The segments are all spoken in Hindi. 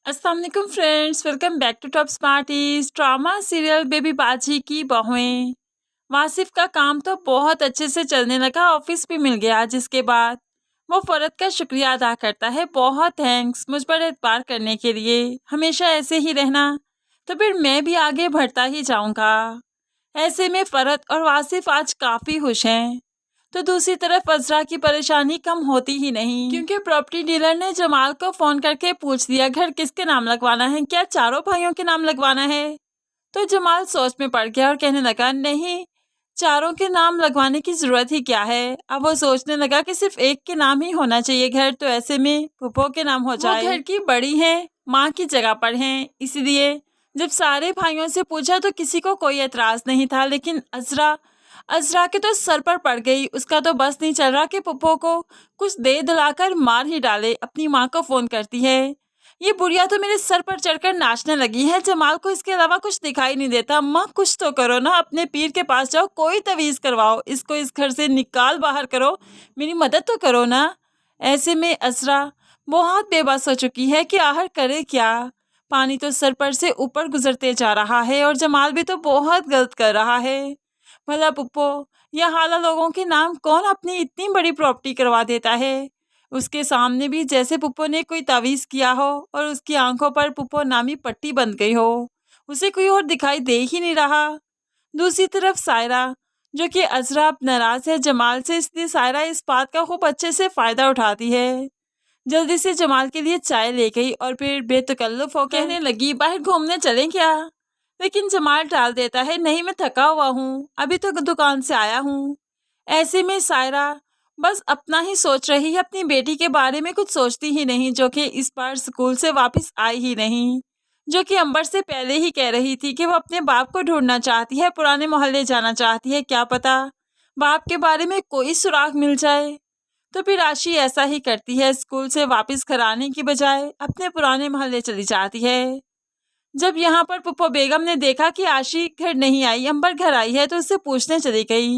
अस्सलाम वालेकुम friends, welcome back to Top Smarties. Drama serial Baby Baji की बहुएं। वासिफ का काम तो बहुत अच्छे से चलने लगा, ऑफिस भी मिल गया, जिसके बाद वो फरत का शुक्रिया अदा करता है। बहुत थैंक्स मुझ पर एतबार करने के लिए, हमेशा ऐसे ही रहना, तो फिर मैं भी आगे बढ़ता ही जाऊंगा। ऐसे में फरत और वासिफ आज काफ़ी खुश हैं। तो दूसरी तरफ अजरा की परेशानी कम होती ही नहीं, क्योंकि प्रॉपर्टी डीलर ने जमाल को फोन करके पूछ लिया घर किसके नाम लगवाना है, क्या चारों भाइयों के नाम लगवाना है। तो जमाल सोच में पड़ गया और कहने लगा नहीं, चारों के नाम लगवाने की जरूरत ही क्या है। अब वो सोचने लगा कि सिर्फ एक के नाम ही होना चाहिए घर, तो ऐसे में फूफो के नाम हो जाए। वो घर की बड़ी है, माँ की जगह पर हैं, इसलिए जब सारे भाइयों से पूछा तो किसी को कोई एतराज नहीं था। लेकिन अजरा के तो सर पर पड़ गई, उसका तो बस नहीं चल रहा कि पुप्पो को कुछ दे दिलाकर मार ही डाले। अपनी माँ को फोन करती है, ये बुढ़िया तो मेरे सर पर चढ़कर नाचने लगी है, जमाल को इसके अलावा कुछ दिखाई नहीं देता। माँ कुछ तो करो ना, अपने पीर के पास जाओ, कोई तवीज़ करवाओ, इसको इस घर से निकाल बाहर करो, मेरी मदद तो करो ना। ऐसे में अजरा बहुत बेबस हो चुकी है कि आखिर करे क्या। पानी तो सर पर से ऊपर गुजरते जा रहा है और जमाल भी तो बहुत गलत कर रहा है। भला पुप्पो, यह हाला लोगों के नाम कौन अपनी इतनी बड़ी प्रॉपर्टी करवा देता है। उसके सामने भी जैसे पुप्पो ने कोई तावीज़ किया हो और उसकी आंखों पर पुप्पो नामी पट्टी बंध गई हो, उसे कोई और दिखाई दे ही नहीं रहा। दूसरी तरफ सायरा, जो कि अजरा नाराज है जमाल से, इसलिए सायरा इस बात का खूब अच्छे से फ़ायदा उठाती है। जल्दी से जमाल के लिए चाय ले गई और फिर बेतकल्लुफ हो कहने लगी बाहर घूमने चलें क्या। लेकिन जमाल टाल देता है, नहीं मैं थका हुआ हूँ, अभी तो दुकान से आया हूँ। ऐसे में सायरा बस अपना ही सोच रही है, अपनी बेटी के बारे में कुछ सोचती ही नहीं, जो कि इस बार स्कूल से वापस आई ही नहीं। जो कि अंबर से पहले ही कह रही थी कि वो अपने बाप को ढूंढना चाहती है, पुराने मोहल्ले जाना चाहती है, क्या पता बाप के बारे में कोई सुराग मिल जाए। तो फिर राशि ऐसा ही करती है, स्कूल से वापस घर आने की बजाय अपने पुराने मोहल्ले चली जाती है। जब यहाँ पर पुप्पो बेगम ने देखा कि आशी घर नहीं आई, अंबर घर आई है, तो उससे पूछने चली गई।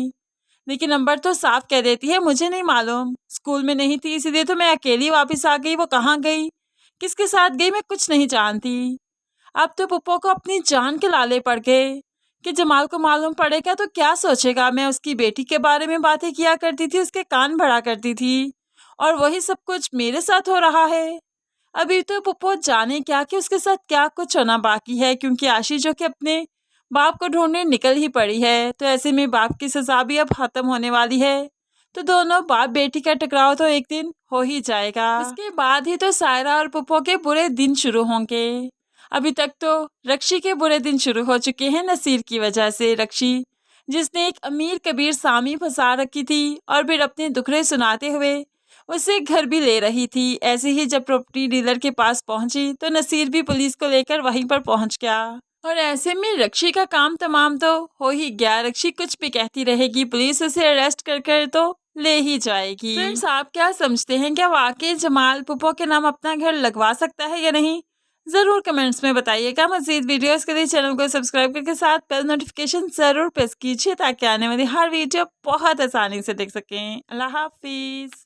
लेकिन अंबर तो साफ कह देती है मुझे नहीं मालूम, स्कूल में नहीं थी, इसीलिए तो मैं अकेली वापस आ गई। वो कहाँ गई, किसके साथ गई, मैं कुछ नहीं जानती। अब तो पुप्पो को अपनी जान के लाले पड़ गए कि जमाल को मालूम पड़ेगा तो क्या सोचेगा। मैं उसकी बेटी के बारे में बातें किया करती थी, उसके कान भरा करती थी, और वही सब कुछ मेरे साथ हो रहा है। अभी तो पुप्पो जाने क्या कि उसके साथ क्या कुछ होना बाकी है, क्योंकि आशी जो कि अपने बाप को ढूंढने निकल ही पड़ी है। तो ऐसे में बाप की सजा भी अब खत्म होने वाली है, तो दोनों बाप बेटी का टकराव तो एक दिन हो ही जाएगा। उसके बाद ही तो सायरा और पुप्पो के बुरे दिन शुरू होंगे। अभी तक तो रक्षी के बुरे दिन शुरू हो चुके हैं नसीर की वजह से। रक्षी, जिसने एक अमीर कबीर सामी फंसा रखी थी और फिर अपने दुखड़े सुनाते हुए उसे घर भी ले रही थी। ऐसे ही जब प्रॉपर्टी डीलर के पास पहुंची तो नसीर भी पुलिस को लेकर वहीं पर पहुंच गया, और ऐसे में रक्षी का काम तमाम तो हो ही गया। रक्षी कुछ भी कहती रहेगी, पुलिस उसे अरेस्ट कर तो ले ही जाएगी। फ्रेंड्स, आप क्या समझते हैं, क्या वाकई जमाल पुप्पो के नाम अपना घर लगवा सकता है या नहीं, जरूर कमेंट्स में बताइएगा। मज़ीद वीडियोस के लिए चैनल को सब्सक्राइब करके साथ बेल नोटिफिकेशन जरूर प्रेस कीजिए, ताकि आने वाली हर वीडियो बहुत आसानी से देख सकें। अल्लाह हाफिज।